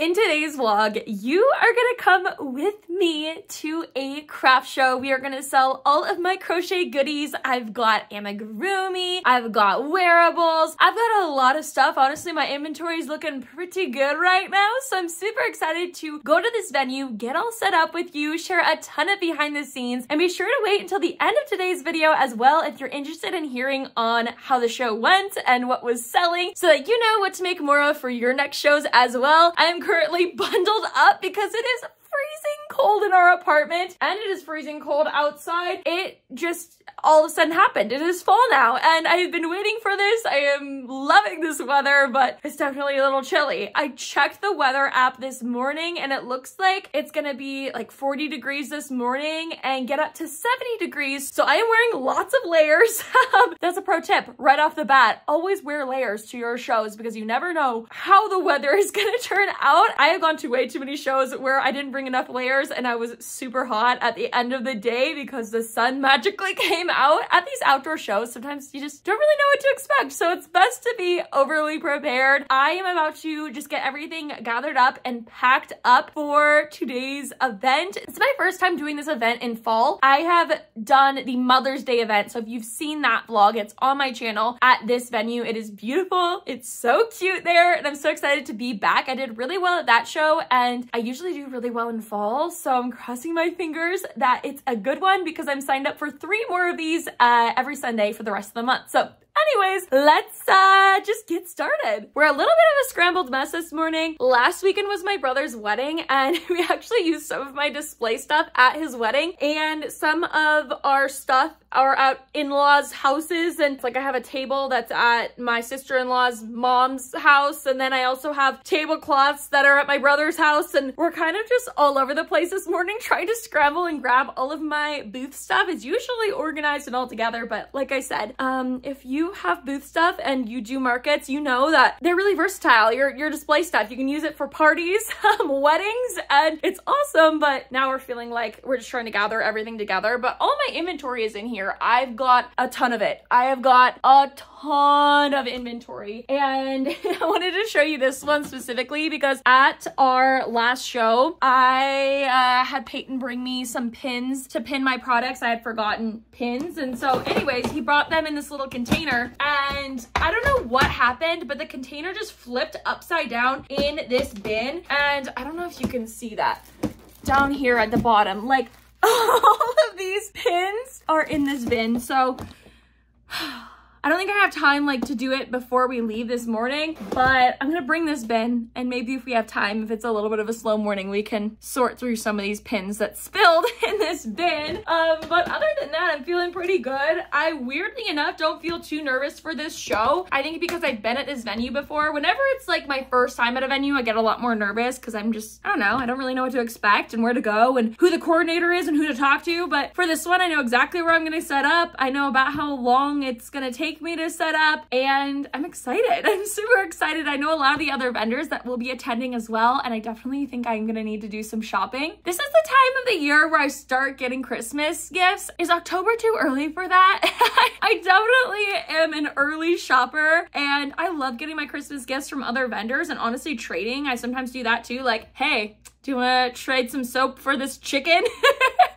In today's vlog, you are gonna come with me to a craft show. We are gonna sell all of my crochet goodies. I've got amigurumi, I've got wearables, I've got a lot of stuff. Honestly, my inventory is looking pretty good right now, so I'm super excited to go to this venue, get all set up with you, share a ton of behind the scenes, and be sure to wait until the end of today's video as well if you're interested in hearing on how the show went and what was selling, so that you know what to make more of for your next shows as well. I'm currently bundled up because it is freezing cold in our apartment and it is freezing cold outside. It just all of a sudden happened. It is fall now and I've been waiting for this. I am loving this weather, but it's definitely a little chilly. I checked the weather app this morning and it looks like it's gonna be like 40 degrees this morning and get up to 70 degrees. So I am wearing lots of layers. That's a pro tip right off the bat. Always wear layers to your shows because you never know how the weather is gonna turn out. I have gone to way too many shows where I didn't bring enough layers and I was super hot at the end of the day because the sun magically came out. At these outdoor shows, sometimes you just don't really know what to expect, so it's best to be overly prepared. I am about to just get everything gathered up and packed up for today's event. It's my first time doing this event in fall. I have done the Mother's Day event, so if you've seen that vlog, it's on my channel at this venue. It is beautiful. It's so cute there, and I'm so excited to be back. I did really well at that show, and I usually do really well in fall, so I'm crossing my fingers that it's a good one because I'm signed up for 3 more of these every Sunday for the rest of the month. So anyways, let's just get started. We're a little bit of a scrambled mess this morning. Last weekend was my brother's wedding and we actually used some of my display stuff at his wedding, and some of our stuff are at in-laws' houses, and it's like I have a table that's at my sister-in-law's mom's house, and then I also have tablecloths that are at my brother's house, and we're kind of just all over the place this morning trying to scramble and grab all of my booth stuff. It's usually organized and all together, but like I said, if you have booth stuff and you do markets, you know that they're really versatile. Your display stuff, you can use it for parties, weddings, and it's awesome. But now we're feeling like we're just trying to gather everything together, but all my inventory is in here. I've got a ton of it. I have got a ton of inventory, and I wanted to show you this one specifically because at our last show, I had Peyton bring me some pins to pin my products. I had forgotten pins, and so anyways, he brought them in this little container, and I don't know what happened, but the container just flipped upside down in this bin, and I don't know if you can see that down here at the bottom, like all of these pins are in this bin. So I don't think I have time like to do it before we leave this morning, but I'm gonna bring this bin, and maybe if we have time, if it's a little bit of a slow morning, we can sort through some of these pins that spilled in this bin. But other than that, I'm feeling pretty good. I weirdly enough don't feel too nervous for this show. I think because I've been at this venue before, whenever it's like my first time at a venue, I get a lot more nervous because I'm just, I don't know, I don't really know what to expect and where to go and who the coordinator is and who to talk to. But for this one, I know exactly where I'm gonna set up. I know about how long it's gonna take me to set up, and I'm excited. I'm super excited. I know a lot of the other vendors that will be attending as well, and I definitely think I'm gonna need to do some shopping. This is the time of the year where I start getting Christmas gifts. Is October too early for that? I definitely am an early shopper, and I love getting my Christmas gifts from other vendors, and honestly trading. I sometimes do that too, like, hey, do you want to trade some soap for this chicken?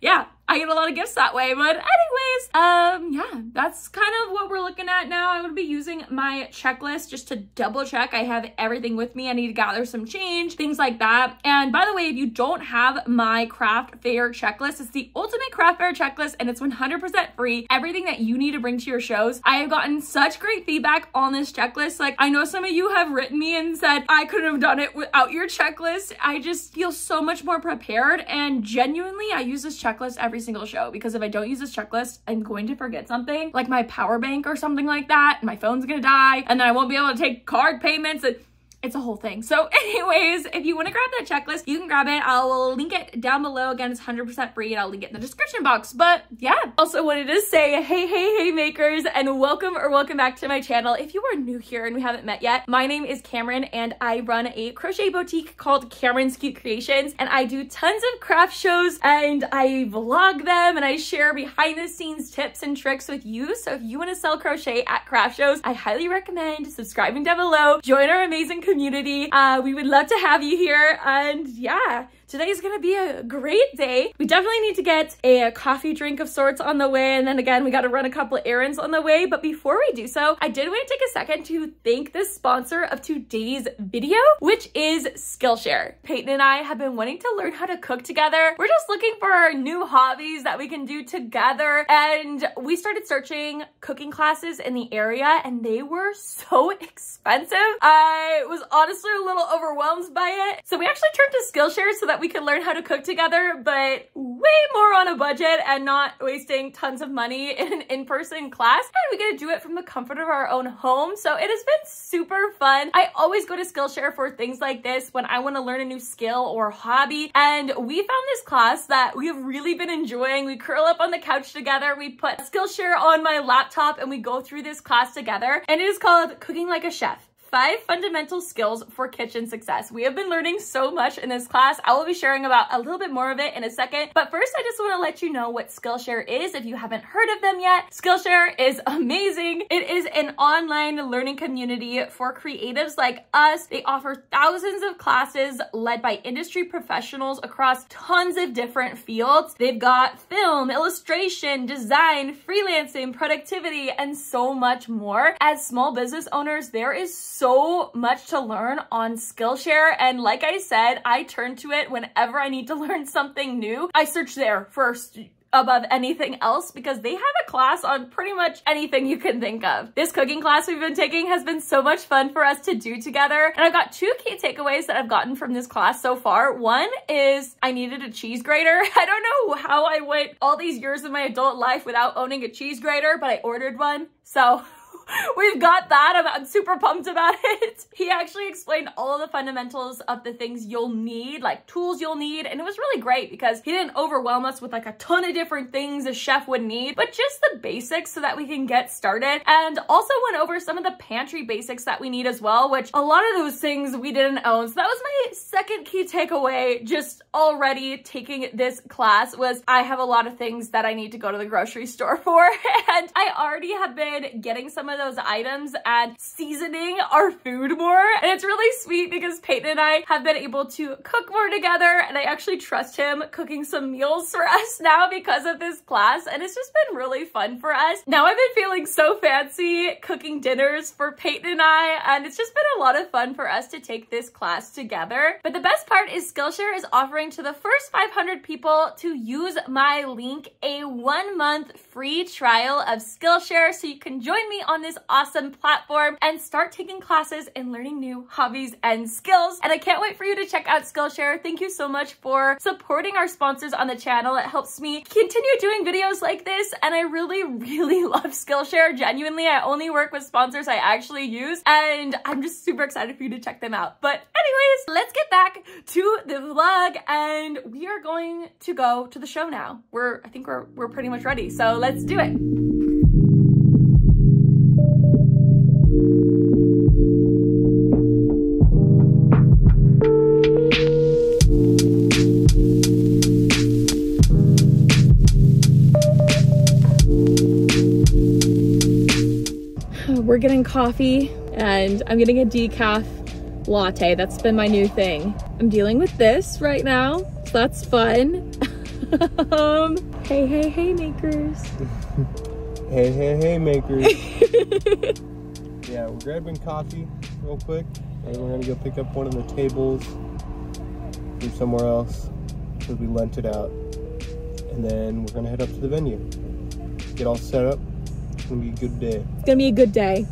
Yeah, I get a lot of gifts that way. But anyways, yeah, that's kind of what we're looking at now. I'm gonna be using my checklist just to double check I have everything with me. I need to gather some change, things like that. And by the way, if you don't have my craft fair checklist, it's the ultimate craft fair checklist, and it's 100% free. Everything that you need to bring to your shows. I have gotten such great feedback on this checklist. Like, I know some of you have written me and said, I couldn't have done it without your checklist. I just feel so much more prepared, and genuinely, I use this checklist every single show, because if I don't use this checklist, I'm going to forget something, like my power bank or something like that, and my phone's gonna die, and then I won't be able to take card payments, and it's a whole thing. So anyways, if you want to grab that checklist, you can grab it. I'll link it down below. Again, it's 100% free, and I'll link it in the description box. But yeah, also wanted to say hey makers, and welcome back to my channel. If you are new here and we haven't met yet, my name is Cameron, and I run a crochet boutique called Cameron's Cute Creations, and I do tons of craft shows, and I vlog them, and I share behind the scenes tips and tricks with you. So if you want to sell crochet at craft shows, I highly recommend subscribing down below. Join our amazing community community. We would love to have you here, and yeah, today is gonna be a great day. We definitely need to get a coffee drink of sorts on the way, and then again, we gotta run a couple of errands on the way. But before we do so, I did want to take a second to thank the sponsor of today's video, which is Skillshare. Peyton and I have been wanting to learn how to cook together. We're just looking for new hobbies that we can do together, and we started searching cooking classes in the area, and they were so expensive. I was honestly a little overwhelmed by it. So we actually turned to Skillshare so that we could learn how to cook together, but way more on a budget and not wasting tons of money in an in-person class. And we get to do it from the comfort of our own home. So it has been super fun. I always go to Skillshare for things like this when I want to learn a new skill or hobby. And we found this class that we have really been enjoying. We curl up on the couch together. We put Skillshare on my laptop and we go through this class together. And it is called Cooking Like a Chef. 5 fundamental skills for kitchen success. We have been learning so much in this class. I will be sharing about a little bit more of it in a second, but first I just want to let you know what Skillshare is if you haven't heard of them yet. Skillshare is amazing. It is an online learning community for creatives like us. They offer thousands of classes led by industry professionals across tons of different fields. They've got film, illustration, design, freelancing, productivity, and so much more. As small business owners, there is so much to learn on Skillshare, and like I said, I turn to it whenever I need to learn something new. I search there first above anything else because they have a class on pretty much anything you can think of. This cooking class we've been taking has been so much fun for us to do together, and I've got 2 key takeaways that I've gotten from this class so far. One is I needed a cheese grater. I don't know how I went all these years of my adult life without owning a cheese grater, but I ordered one, so we've got that. I'm super pumped about it. He actually explained all of the fundamentals of the things you'll need, like tools you'll need, and it was really great because he didn't overwhelm us with like a ton of different things a chef would need, but just the basics so that we can get started, and also went over some of the pantry basics that we need as well, which a lot of those things we didn't own. So that was my second key takeaway just already taking this class, was I have a lot of things that I need to go to the grocery store for, and I already have been getting some of those items and seasoning our food more. And it's really sweet because Peyton and I have been able to cook more together, and I actually trust him cooking some meals for us now because of this class, and it's just been really fun for us. Now I've been feeling so fancy cooking dinners for Peyton and I, and it's just been a lot of fun for us to take this class together. But the best part is Skillshare is offering to the first 500 people to use my link a 1-month free trial of Skillshare, so you can join me on this awesome platform and start taking classes and learning new hobbies and skills. And I can't wait for you to check out Skillshare. Thank you so much for supporting our sponsors on the channel. It helps me continue doing videos like this, and I really, really love Skillshare. Genuinely, I only work with sponsors I actually use, and I'm just super excited for you to check them out. But anyways, let's get back to the vlog, and we are going to go to the show now. I think we're pretty much ready, so let's do it. We're getting coffee, and I'm getting a decaf latte. That's been my new thing. I'm dealing with this right now, so that's fun. Hey makers. Hey makers. Yeah, we're grabbing coffee real quick, and we're gonna go pick up one of the tables from somewhere else because we lent it out, and then we're gonna head up to the venue, get all set up. It's gonna be a good day. It's gonna be a good day.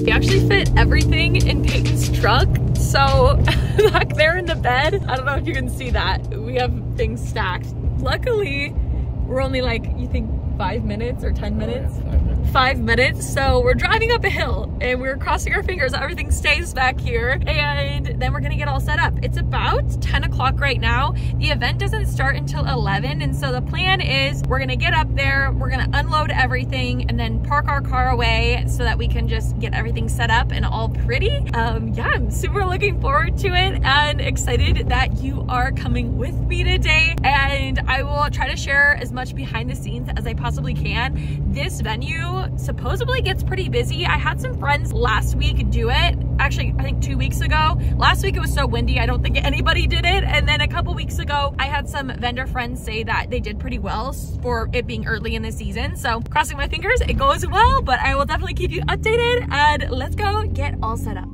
We actually fit everything in Peyton's truck, so back there in the bed, I don't know if you can see that, we have things stacked. Luckily, we're only like, you think 5 minutes or 10 minutes? Oh, yeah, 5 minutes. 5 minutes. So we're driving up a hill and we're crossing our fingers that everything stays back here, and then we're gonna get all set up. It's about 10 o'clock right now. The event doesn't start until 11, and so the plan is we're gonna get up there, we're gonna unload everything, and then park our car away so that we can just get everything set up and all pretty. Yeah, I'm super looking forward to it and excited that you are coming with me today, and I will try to share as much behind the scenes as I possibly can. This venue supposedly gets pretty busy. I had some friends last week do it. Actually, I think 2 weeks ago. Last week it was so windy, I don't think anybody did it. And then a couple weeks ago, I had some vendor friends say that they did pretty well for it being early in the season. So crossing my fingers, it goes well, but I will definitely keep you updated, and let's go get all set up.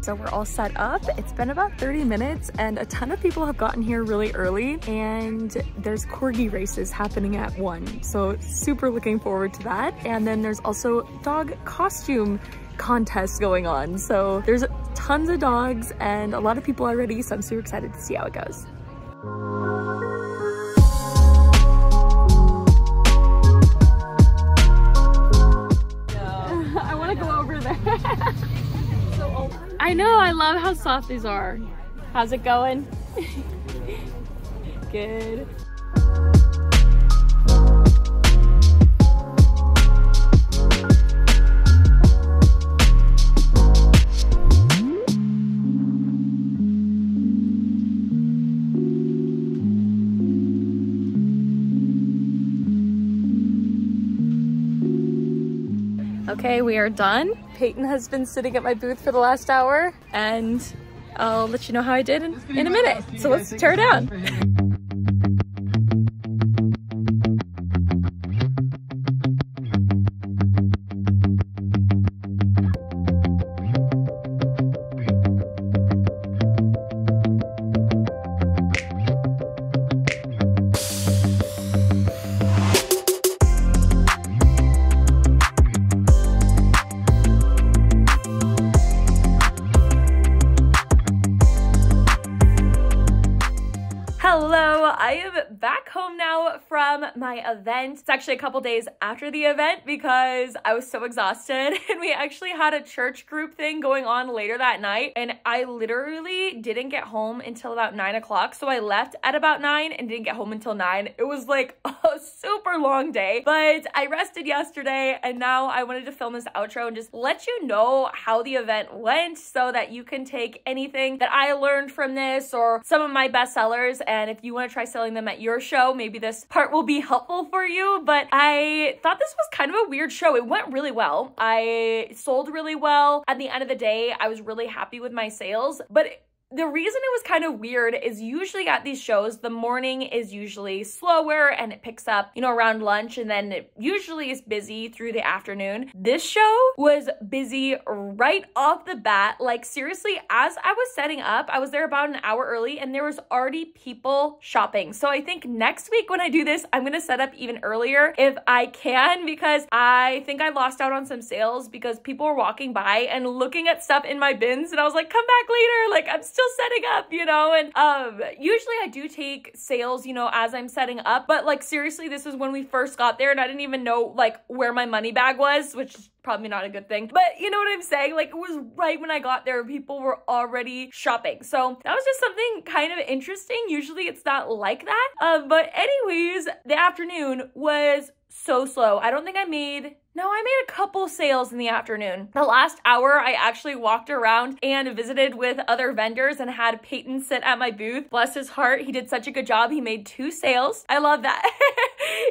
So we're all set up. It's been about 30 minutes and a ton of people have gotten here really early, and there's corgi races happening at 1. So super looking forward to that. And then there's also dog costume contests going on. So there's tons of dogs and a lot of people already. So I'm super excited to see how it goes. I want to go over there. I know, I love how soft these are. How's it going? Good. Okay, we are done. Peyton has been sitting at my booth for the last hour, and I'll let you know how I did in a minute. So let's tear it down. Hello, I am back home now from my event. It's actually a couple days after the event because I was so exhausted, and we actually had a church group thing going on later that night, and I literally didn't get home until about 9 o'clock. So I left at about 9 and didn't get home until 9. It was like a super long day, but I rested yesterday, and now I wanted to film this outro and just let you know how the event went so that you can take anything that I learned from this or some of my best sellers, and if you want to try selling them at your show, maybe this part will be helpful for you. But I thought this was kind of a weird show. It went really well. I sold really well. At the end of the day, I was really happy with my sales, but the reason it was kind of weird is usually at these shows, the morning is usually slower and it picks up, you know, around lunch, and then it usually is busy through the afternoon. This show was busy right off the bat. Like seriously, as I was setting up, I was there about an hour early and there was already people shopping. So I think next week when I do this, I'm gonna set up even earlier if I can, because I think I lost out on some sales because people were walking by and looking at stuff in my bins, and I was like, come back later. Like I'm still setting up, you know, and usually I do take sales, you know, as I'm setting up, but like seriously, this is when we first got there and I didn't even know like where my money bag was, which is probably not a good thing, but you know what I'm saying? Like it was right when I got there, people were already shopping. So that was just something kind of interesting. Usually it's not like that. But anyways, the afternoon was so slow. I don't think I made a couple sales in the afternoon. The last hour, I actually walked around and visited with other vendors and had Peyton sit at my booth. Bless his heart, he did such a good job. He made 2 sales. I love that.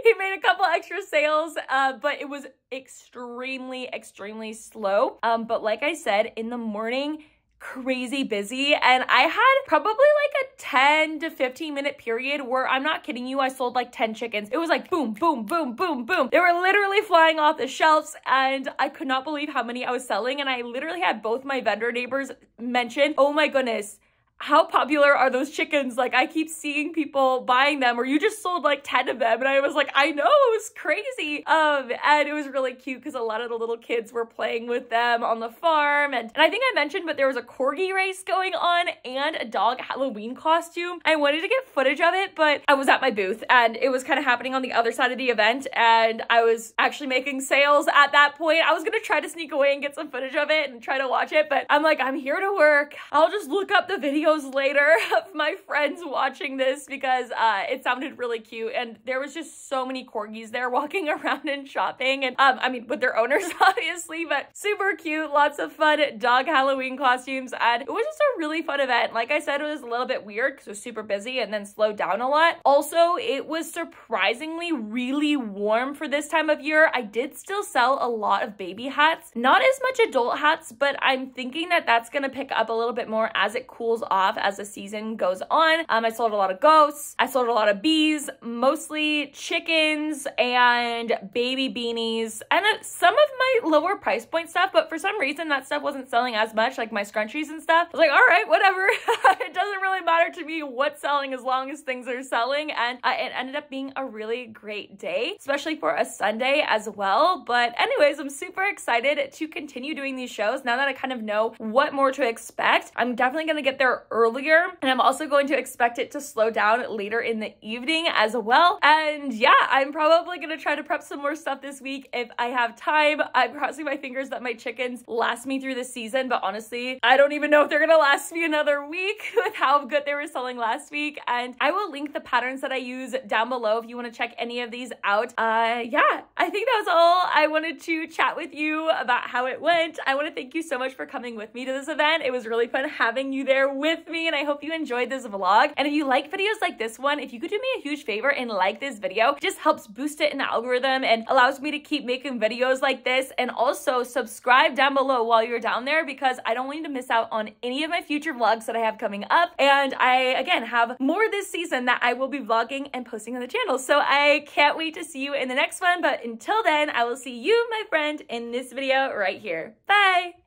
He made a couple extra sales, but it was extremely slow. But like I said, in the morning, crazy busy, and I had probably like a 10 to 15 minute period where, I'm not kidding you, I sold like 10 chickens. It was like boom, boom, boom, boom, boom. They were literally flying off the shelves, and I could not believe how many I was selling. And I literally had both my vendor neighbors mention, oh my goodness, how popular are those chickens? Like, I keep seeing people buying them, or you just sold like 10 of them. And I was like, I know, it was crazy. And it was really cute because a lot of the little kids were playing with them on the farm. And I think I mentioned, but there was a corgi race going on and a dog Halloween costume. I wanted to get footage of it, but I was at my booth and it was kind of happening on the other side of the event. And I was actually making sales at that point. I was gonna try to sneak away and get some footage of it and try to watch it, but I'm like, I'm here to work. I'll just look up the video later of my friends watching this because it sounded really cute, and there was just so many corgis there walking around and shopping, and I mean, with their owners obviously, but super cute, lots of fun dog Halloween costumes, and it was just a really fun event. Like I said, it was a little bit weird because it was super busy and then slowed down a lot. Also, it was surprisingly really warm for this time of year. I did still sell a lot of baby hats, not as much adult hats, but I'm thinking that that's gonna pick up a little bit more as it cools off as the season goes on. I sold a lot of ghosts, I sold a lot of bees, mostly chickens and baby beanies, and some of my lower price point stuff, but for some reason that stuff wasn't selling as much, like my scrunchies and stuff. I was like, all right, whatever. It doesn't really matter to me what's selling as long as things are selling, and it ended up being a really great day, especially for a Sunday as well. But anyways, I'm super excited to continue doing these shows now that I kind of know what more to expect. I'm definitely gonna get there earlier, and I'm also going to expect it to slow down later in the evening as well. And yeah, I'm probably gonna try to prep some more stuff this week if I have time. I'm crossing my fingers that my chickens last me through the season, but honestly, I don't even know if they're gonna last me another week with how good they were selling last week. And I will link the patterns that I use down below if you want to check any of these out. Yeah, I think that was all I wanted to chat with you about how it went. I want to thank you so much for coming with me to this event. It was really fun having you there with me, and I hope you enjoyed this vlog. And if you like videos like this one, if you could do me a huge favor and like this video, it just helps boost it in the algorithm and allows me to keep making videos like this. And also subscribe down below while you're down there, because I don't want you to miss out on any of my future vlogs that I have coming up. And I, again, have more this season that I will be vlogging and posting on the channel. So I can't wait to see you in the next one. But until then, I will see you, my friend, in this video right here. Bye!